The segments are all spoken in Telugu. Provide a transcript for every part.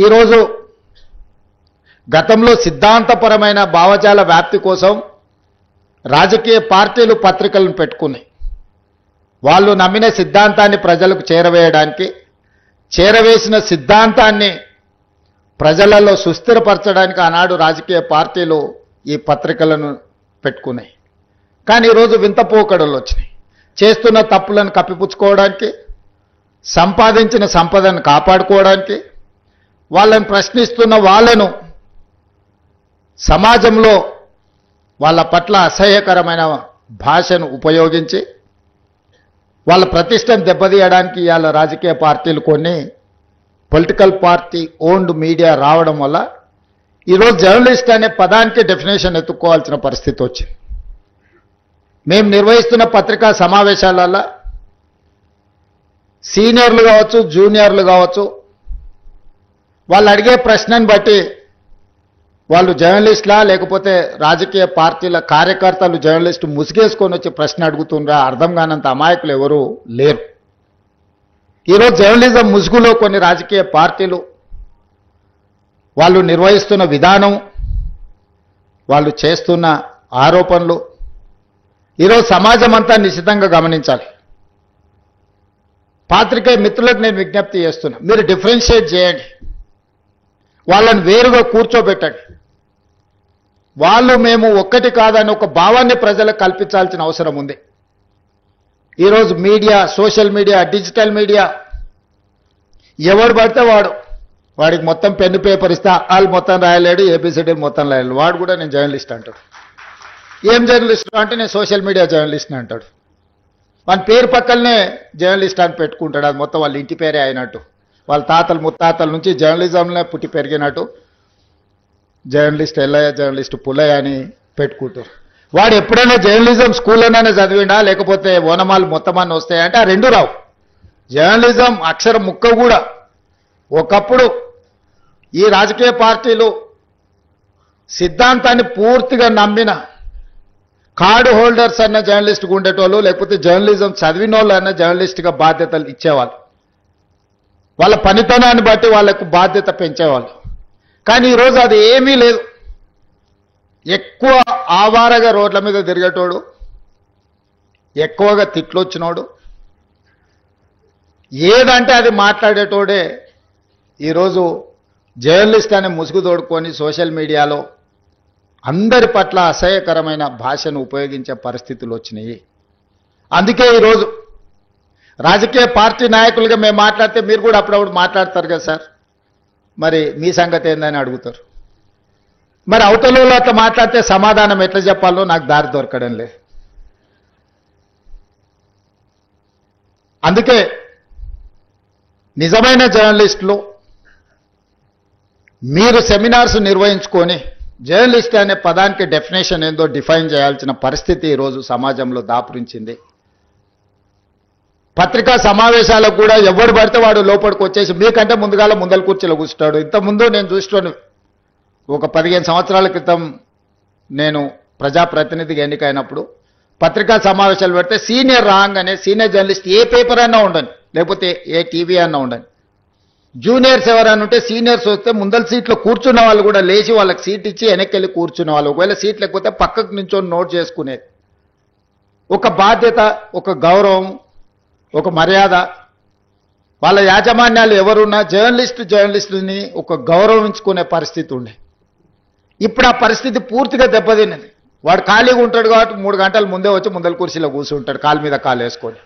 ఈరోజు గతంలో సిద్ధాంతపరమైన భావజాల వ్యాప్తి కోసం రాజకీయ పార్టీలు పత్రికలను పెట్టుకున్నాయి. వాళ్ళు నమ్మిన సిద్ధాంతాన్ని ప్రజలకు చేరవేయడానికి, చేరవేసిన సిద్ధాంతాన్ని ప్రజలలో సుస్థిరపరచడానికి ఆనాడు రాజకీయ పార్టీలు ఈ పత్రికలను పెట్టుకున్నాయి. కానీ ఈరోజు వింత పోకడలు వచ్చినాయి. చేస్తున్న తప్పులను కప్పిపుచ్చుకోవడానికి, సంపాదించిన సంపదను కాపాడుకోవడానికి, వాళ్ళని ప్రశ్నిస్తున్న వాళ్ళను సమాజంలో వాళ్ళ పట్ల అసహ్యకరమైన భాషను ఉపయోగించి వాళ్ళ ప్రతిష్టను దెబ్బతీయడానికి ఇవాళ రాజకీయ పార్టీలు కొన్ని పొలిటికల్ పార్టీ ఓన్డ్ మీడియా రావడం వల్ల ఈరోజు జర్నలిస్ట్ అనే పదానికి డెఫినేషన్ ఎత్తుక్కోవాల్సిన పరిస్థితి వచ్చింది. మేము నిర్వహిస్తున్న పత్రికా సమావేశాలలో సీనియర్లు కావచ్చు, జూనియర్లు కావచ్చు, వాళ్ళు అడిగే ప్రశ్నను బట్టి వాళ్ళు జర్నలిస్టులా లేకపోతే రాజకీయ పార్టీల కార్యకర్తలు జర్నలిస్టు ముసుగేసుకొని వచ్చి ప్రశ్న అడుగుతుండ్రా అర్థం కానంత అమాయకులు ఎవరు లేరు. ఈరోజు జర్నలిజం ముసుగులో కొన్ని రాజకీయ పార్టీలు వాళ్ళు నిర్వహిస్తున్న విధానం, వాళ్ళు చేస్తున్న ఆరోపణలు ఈరోజు సమాజం అంతా నిశితంగా గమనించాలి. పాత్రికేయ మిత్రులకు నేను విజ్ఞప్తి చేస్తున్నా, మీరు డిఫరెన్షియేట్ చేయండి, వాళ్ళని వేరుగా కూర్చోబెట్టండి. వాళ్ళు మేము ఒక్కటి కాదని ఒక భావాన్ని ప్రజలకు కల్పించాల్సిన అవసరం ఉంది. ఈరోజు media, social media, digital media ఎవడు పడితే వాడికి మొత్తం పెన్ను పేపర్ ఇస్తే వాళ్ళు మొత్తం రాయలేడు, ఏబిసిడి మొత్తం రాయలేడు, వాడు కూడా నేను జర్నలిస్ట్ అంటాడు. ఏం జర్నలిస్ట్ అంటే నేను సోషల్ మీడియా జర్నలిస్ట్ని అంటాడు. మన పేరు పక్కనే జర్నలిస్ట్ అని పెట్టుకుంటాడు. అది మొత్తం వాళ్ళ ఇంటి పేరే అయినట్టు, వాళ్ళ తాతలు ముత్తాతల నుంచి జర్నలిజంలో పుట్టి పెరిగినట్టు జర్నలిస్ట్ ఎల్లయ్య, జర్నలిస్ట్ పుల్లయ్య అని పెట్టుకుంటారు. వాడు ఎప్పుడైనా జర్నలిజం స్కూల్లోనే చదివిండా లేకపోతే ఓనమాలు మొత్తం అన్నీ వస్తాయంటే ఆ రెండు రావు. జర్నలిజం అక్షరం ముక్క కూడా. ఒకప్పుడు ఈ రాజకీయ పార్టీలు సిద్ధాంతాన్ని పూర్తిగా నమ్మిన కార్డు హోల్డర్స్ అన్న జర్నలిస్ట్గా ఉండేటోళ్ళు, లేకపోతే జర్నలిజం చదివిన వాళ్ళు అన్న జర్నలిస్ట్గా బాధ్యతలు ఇచ్చేవాళ్ళు. వాళ్ళ పనితనాన్ని బట్టి వాళ్లకు బాధ్యత పెంచేవాళ్ళు. కానీ ఈరోజు అది ఏమీ లేదు. ఎక్కువ ఆవారగా రోడ్ల మీద తిరిగేటోడు, ఎక్కువగా తిట్లొచ్చినోడు, ఏదంటే అది మాట్లాడేటోడే ఈరోజు జర్నలిస్ట్ అనే ముసుగు తోడుకొని సోషల్ మీడియాలో అందరి పట్ల అసహ్యకరమైన భాషను ఉపయోగించే పరిస్థితులు వచ్చినాయి. అందుకే ఈరోజు రాజకీయ పార్టీ నాయకులుగా మేము మాట్లాడితే మీరు కూడా అప్పుడప్పుడు మాట్లాడతారు కదా సార్, మరి మీ సంగతి ఏందని అడుగుతారు. మరి అవతలలో అట్లా మాట్లాడితే సమాధానం ఎట్లా చెప్పాలో నాకు దారి దొరకడం లేదు. అందుకే నిజమైన జర్నలిస్టులు మీరు సెమినార్స్ నిర్వహించుకొని జర్నలిస్ట్ అనే పదానికి డెఫినేషన్ ఏందో డిఫైన్ చేయాల్సిన పరిస్థితి ఈరోజు సమాజంలో దాపురించింది. పత్రికా సమావేశాలకు కూడా ఎవడు పడితే వాడు లోపలికి వచ్చేసి మీకంటే ముందల కుర్చీలో కూర్చుంటాడు. ఇంతకుముందు నేను చూస్తున్నాను, ఒక 15 సంవత్సరాల క్రితం నేను ప్రజాప్రతినిధిగా ఎన్నికైనప్పుడు పత్రికా సమావేశాలు పెడితే సీనియర్ రాగానే సీనియర్ జర్నలిస్ట్ ఏ పేపర్ అయినా ఉండని, లేకపోతే ఏ టీవీ అన్నా ఉండని, జూనియర్స్ ఎవరైనా ఉంటే సీనియర్స్ వస్తే ముందల సీట్లో కూర్చున్న వాళ్ళు కూడా లేచి వాళ్ళకి సీట్ ఇచ్చి వెనక్కి వెళ్ళి కూర్చున్న వాళ్ళు, ఒకవేళ సీట్ లేకపోతే పక్కకు నించొని నోట్ చేసుకునేది. ఒక బాధ్యత, ఒక గౌరవం, ఒక మర్యాద. వాళ్ళ యాజమాన్యాలు ఎవరున్నా జర్నలిస్టుని ఒక గౌరవించుకునే పరిస్థితి ఉండే. ఇప్పుడు ఆ పరిస్థితి పూర్తిగా దెబ్బతిన్నది. వాడు ఖాళీగా ఉంటాడు కాబట్టి 3 గంటల ముందే వచ్చి ముందల కుర్చీలో కూర్చుంటాడు, కాలు మీద కాలు వేసుకొని.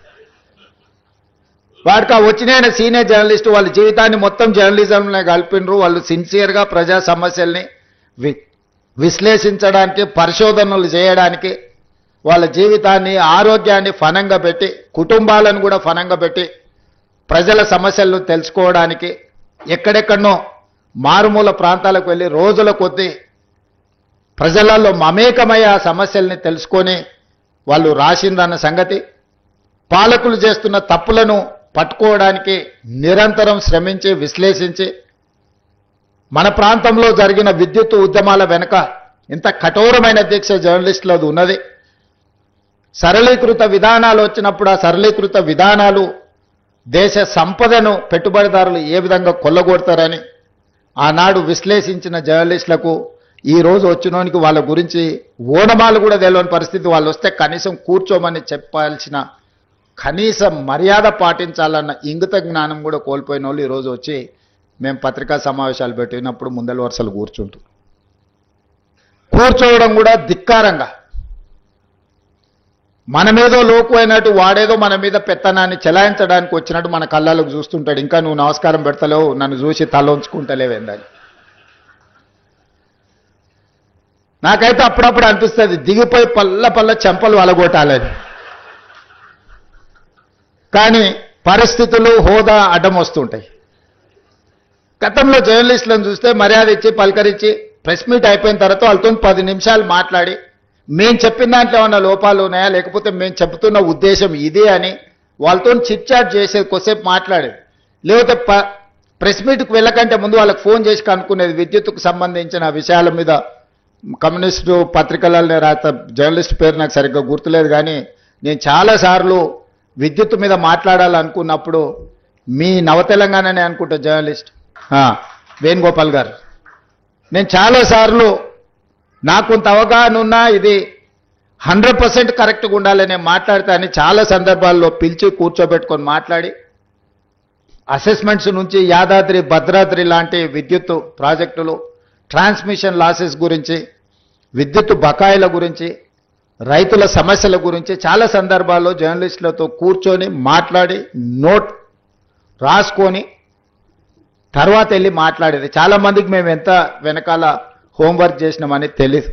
వాడికి ఆ వచ్చిన సీనియర్ జర్నలిస్టు వాళ్ళ జీవితాన్ని మొత్తం జర్నలిజంలో కలిపినరు. వాళ్ళు సిన్సియర్గా ప్రజా సమస్యల్ని విశ్లేషించడానికి, పరిశోధనలు చేయడానికి, వాళ్ళ జీవితాన్ని, ఆరోగ్యాన్ని ఫనంగా పెట్టి, కుటుంబాలను కూడా ఫనంగా పెట్టి ప్రజల సమస్యలను తెలుసుకోవడానికి ఎక్కడెక్కడనో మారుమూల ప్రాంతాలకు వెళ్ళి రోజుల కొద్దీ ప్రజలలో మమేకమయ్యే ఆ సమస్యల్ని తెలుసుకొని వాళ్ళు రాసిందన్న సంగతి, పాలకులు చేస్తున్న తప్పులను పట్టుకోవడానికి నిరంతరం శ్రమించి విశ్లేషించి మన ప్రాంతంలో జరిగిన విద్యుత్ ఉద్యమాల వెనుక ఇంత కఠోరమైన దీక్ష జర్నలిస్టులది ఉన్నది. సరళీకృత విధానాలు వచ్చినప్పుడు ఆ సరళీకృత విధానాలు దేశ సంపదను పెట్టుబడిదారులు ఏ విధంగా కొల్లగొడతారని, ఆనాడు విశ్లేషించిన జర్నలిస్టులకు ఈ రోజు వచ్చినోనికి వాళ్ళ గురించి ఓనమాలు కూడా తెలియని పరిస్థితి, వాళ్ళు వస్తే కనీసం కూర్చోమని చెప్పాల్సిన కనీస మర్యాద పాటించాలన్న ఇంగిత జ్ఞానం కూడా కోల్పోయిన వాళ్ళు ఈరోజు వచ్చి మేము పత్రికా సమావేశాలు పెట్టినప్పుడు ముందల వరుసలు కూర్చోవడం కూడా ధిక్కారంగా, మనమేదో లోకు అయినట్టు వాడేదో మన మీద పెత్తనాన్ని చెలాయించడానికి వచ్చినట్టు మన కళ్ళకు చూస్తుంటాడు. ఇంకా నువ్వు నమస్కారం పెడతలేవు, నన్ను చూసి తల ఉంచుకుంటలేవేందని. నాకైతే అప్పుడప్పుడు అనిపిస్తుంది దిగిపోయి పల్ల చెంపలు వలగొట్టాలని. కానీ పరిస్థితులు హోదా అడ్డం వస్తుంటాయి. గతంలో జర్నలిస్టులను చూస్తే మర్యాద ఇచ్చి పలకరించి ప్రెస్ మీట్ అయిపోయిన తర్వాత వాళ్ళతో 10 నిమిషాలు మాట్లాడి మేము చెప్పిన దాంట్లో ఏమన్నా లోపాలు ఉన్నాయా, లేకపోతే మేము చెబుతున్న ఉద్దేశం ఇదే అని వాళ్ళతో చిట్ చాట్ చేసేది, కొద్దిసేపు మాట్లాడేది. లేకపోతే ప్రెస్ మీట్కి వెళ్ళకంటే ముందు వాళ్ళకి ఫోన్ చేసి కనుక్కునేది. విద్యుత్తుకు సంబంధించిన విషయాల మీద కమ్యూనిస్టు పత్రికలలో రాత జర్నలిస్ట్ పేరు నాకు సరిగ్గా గుర్తులేదు, కానీ నేను చాలాసార్లు విద్యుత్ మీద మాట్లాడాలనుకున్నప్పుడు మీ నవతెలంగాణనే అనుకుంటా జర్నలిస్ట్ వేణుగోపాల్ గారు, నేను చాలాసార్లు నాకు కొంత అవగాహన ఉన్నా ఇది 100% కరెక్ట్గా ఉండాలని మాట్లాడితే అని చాలా సందర్భాల్లో పిలిచి కూర్చోబెట్టుకొని మాట్లాడి అసెస్మెంట్స్ నుంచి యాదాద్రి భద్రాద్రి లాంటి విద్యుత్ ప్రాజెక్టులు, ట్రాన్స్మిషన్ లాసెస్ గురించి, విద్యుత్ బకాయిల గురించి, రైతుల సమస్యల గురించి చాలా సందర్భాల్లో జర్నలిస్టులతో కూర్చొని మాట్లాడి నోట్ రాసుకొని తర్వాత వెళ్ళి మాట్లాడేది. చాలామందికి మేము ఎంత వెనకాల హోంవర్క్ చేసినామని తెలీదు.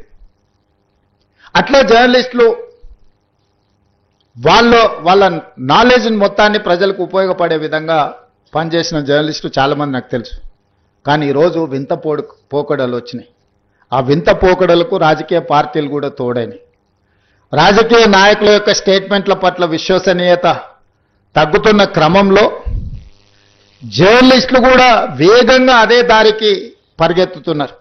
అట్లే జర్నలిస్టులు వాళ్ళ నాలెడ్జ్ని మొత్తాన్ని ప్రజలకు ఉపయోగపడే విధంగా పనిచేసిన జర్నలిస్టులు చాలామంది నాకు తెలుసు. కానీ ఈరోజు వింత పోకడలు వచ్చినాయి. ఆ వింత పోకడలకు రాజకీయ పార్టీలు కూడా తోడైనాయి. రాజకీయ నాయకుల యొక్క స్టేట్మెంట్ల పట్ల విశ్వసనీయత తగ్గుతున్న క్రమంలో జర్నలిస్టులు కూడా వేగంగా అదే దారికి పరిగెత్తుతున్నారు.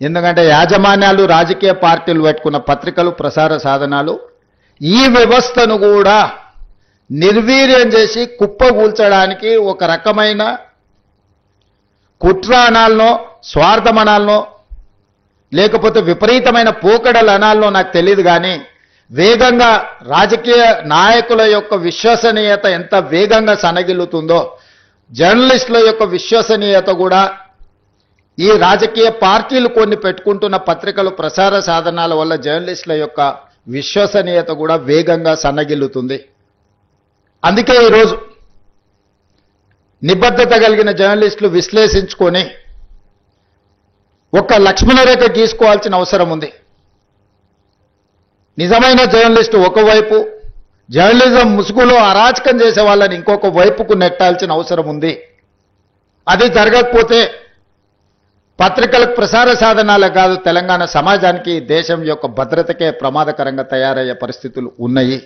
ఎందుకంటే యాజమాన్యాలు, రాజకీయ పార్టీలు పెట్టుకున్న పత్రికలు, ప్రసార సాధనాలు ఈ వ్యవస్థను కూడా నిర్వీర్యం చేసి కుప్పగూల్చడానికి ఒక రకమైన కుట్ర అనాలనో, స్వార్థం అనాలనో, లేకపోతే విపరీతమైన పోకడలు అనాలనో నాకు తెలియదు, కానీ వేగంగా రాజకీయ నాయకుల యొక్క విశ్వసనీయత ఎంత వేగంగా సనగిల్లుతుందో జర్నలిస్టుల యొక్క విశ్వసనీయత కూడా ఈ రాజకీయ పార్టీలు కొన్ని పెట్టుకుంటున్న పత్రికలు, ప్రసార సాధనాల వల్ల జర్నలిస్టుల యొక్క విశ్వసనీయత కూడా వేగంగా సన్నగిల్లుతుంది. అందుకే ఈరోజు నిబద్ధత కలిగిన జర్నలిస్టులు విశ్లేషించుకొని ఒక లక్ష్మణరేఖ గీసుకోవాల్సిన అవసరం ఉంది. నిజమైన జర్నలిస్టు ఒకవైపు, జర్నలిజం ముసుగులో అరాచకం చేసే వాళ్ళని ఇంకొక వైపుకు నెట్టాల్సిన అవసరం ఉంది. అది జరగకపోతే పత్రికలకు, ప్రసార సాధనాలకు కాదు, తెలంగాణ సమాజానికి, దేశం యొక్క భద్రతకే ప్రమాదకరంగా తయారయ్యే పరిస్థితులు ఉన్నాయి.